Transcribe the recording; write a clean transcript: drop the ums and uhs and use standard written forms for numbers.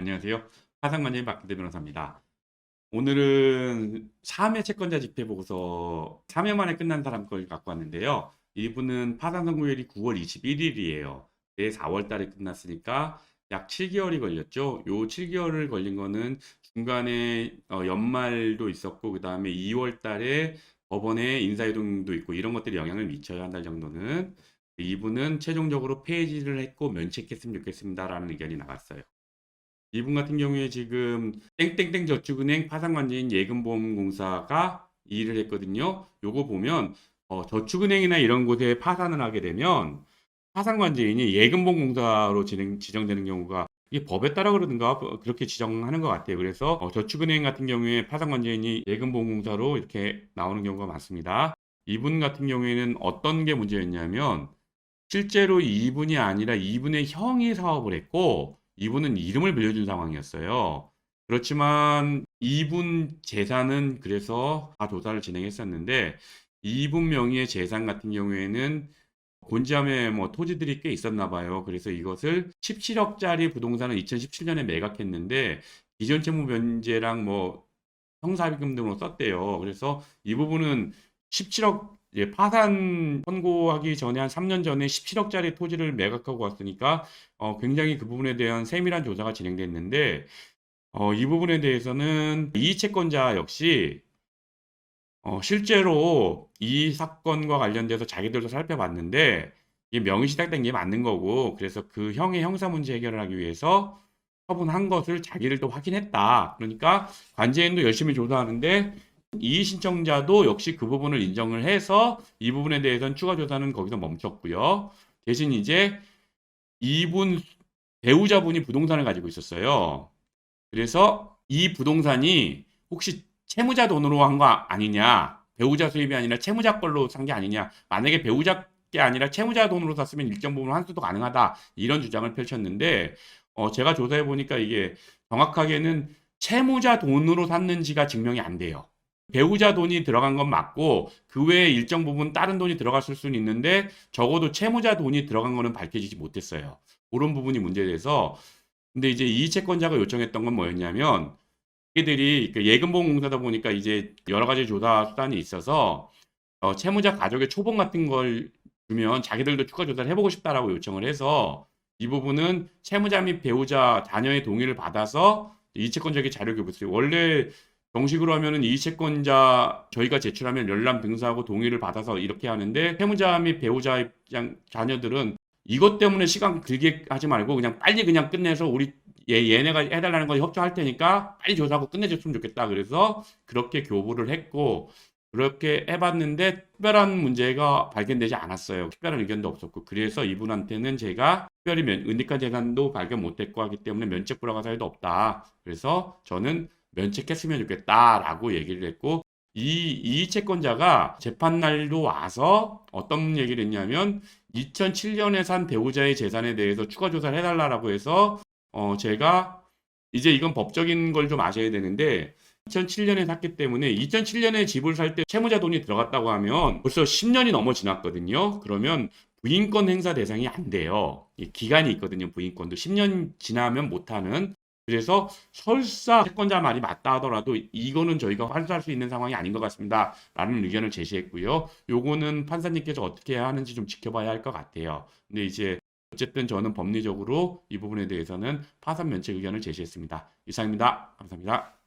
안녕하세요. 화상관계인 박근대 변호사입니다. 오늘은 3회 채권자 집회 보고서 3회 만에 끝난 사람 걸 갖고 왔는데요. 이분은 파산 선고일이 9월 21일이에요. 내 4월 달에 끝났으니까 약 7개월이 걸렸죠. 요 7개월을 걸린 거는 중간에 연말도 있었고 그다음에 2월 달에 법원에 인사이동도 있고 이런 것들이 영향을 미쳐요. 한 달 정도는. 이분은 최종적으로 폐지를 했고 면책했으면 좋겠습니다라는 의견이 나갔어요. 이분 같은 경우에 지금 땡땡땡 저축은행 파산관계인 예금보험공사가 이 일을 했거든요. 요거 보면 저축은행이나 이런 곳에 파산을 하게 되면 파산관계인이 예금보험공사로 지정되는 경우가 이게 법에 따라 그러든가 그렇게 지정하는 것 같아요. 그래서 저축은행 같은 경우에 파산관계인이 예금보험공사로 이렇게 나오는 경우가 많습니다. 이분 같은 경우에는 어떤 게 문제였냐면 실제로 이분이 아니라 이분의 형이 사업을 했고 이분은 이름을 빌려준 상황이었어요. 그렇지만 이분 재산은 그래서 다 조사를 진행했었는데 이분 명의의 재산 같은 경우에는 곤지암에 뭐 토지들이 꽤 있었나 봐요. 그래서 이것을 17억짜리 부동산을 2017년에 매각했는데 기존 채무 변제랑 뭐 형사합의금 등으로 썼대요. 그래서 이 부분은 17억 파산 선고하기 전에 한 3년 전에 17억짜리 토지를 매각하고 왔으니까 굉장히 그 부분에 대한 세밀한 조사가 진행됐는데 이 부분에 대해서는 이 채권자 역시 실제로 이 사건과 관련돼서 자기들도 살펴봤는데 이 명의 시작된 게 맞는 거고 그래서 그 형의 형사 문제 해결을 하기 위해서 처분한 것을 자기들도 확인했다. 그러니까 관제인도 열심히 조사하는데 이의 신청자도 역시 그 부분을 인정을 해서 이 부분에 대해서는 추가 조사는 거기서 멈췄고요. 대신 이제 이분 배우자분이 부동산을 가지고 있었어요. 그래서 이 부동산이 혹시 채무자 돈으로 한 거 아니냐? 배우자 수입이 아니라 채무자 걸로 산 게 아니냐? 만약에 배우자 게 아니라 채무자 돈으로 샀으면 일정 부분 환수도 가능하다. 이런 주장을 펼쳤는데 제가 조사해 보니까 이게 정확하게는 채무자 돈으로 샀는지가 증명이 안 돼요. 배우자 돈이 들어간 건 맞고 그 외에 일정 부분 다른 돈이 들어갔을 수는 있는데 적어도 채무자 돈이 들어간 거는 밝혀지지 못했어요. 그런 부분이 문제돼서 근데 이제 이 채권자가 요청했던 건 뭐였냐면 얘들이 그 예금보험공사다 보니까 이제 여러 가지 조사 수단이 있어서 채무자 가족의 초봉 같은 걸 주면 자기들도 추가 조사를 해보고 싶다라고 요청을 해서 이 부분은 채무자 및 배우자 자녀의 동의를 받아서 이채권자에게 자료 교부했어요. 원래 정식으로 하면은 이채권자 저희가 제출하면 열람 등사하고 동의를 받아서 이렇게 하는데 채무자 및 배우자 입장 자녀들은 이것 때문에 시간 길게 하지 말고 그냥 빨리 그냥 끝내서 우리 얘네가 해달라는 거 협조할 테니까 빨리 조사하고 끝내줬으면 좋겠다. 그래서 그렇게 교부를 했고 그렇게 해봤는데 특별한 문제가 발견되지 않았어요. 특별한 의견도 없었고 그래서 이분한테는 제가 특별히 은닉한 재산도 발견 못했고 하기 때문에 면책 불허가 사유도 없다. 그래서 저는 면책했으면 좋겠다라고 얘기를 했고 이 채권자가 재판날도 와서 어떤 얘기를 했냐면 2007년에 산 배우자의 재산에 대해서 추가 조사를 해달라고 해서 제가 이제 이건 법적인 걸 좀 아셔야 되는데 2007년에 샀기 때문에 2007년에 집을 살 때 채무자 돈이 들어갔다고 하면 벌써 10년이 넘어 지났거든요. 그러면 부인권 행사 대상이 안 돼요. 기간이 있거든요. 부인권도 10년 지나면 못하는. 그래서 설사 채권자 말이 맞다 하더라도 이거는 저희가 환수할 수 있는 상황이 아닌 것 같습니다. 라는 의견을 제시했고요. 요거는 판사님께서 어떻게 해야 하는지 좀 지켜봐야 할 것 같아요. 근데 이제 어쨌든 저는 법리적으로 이 부분에 대해서는 파산 면책 의견을 제시했습니다. 이상입니다. 감사합니다.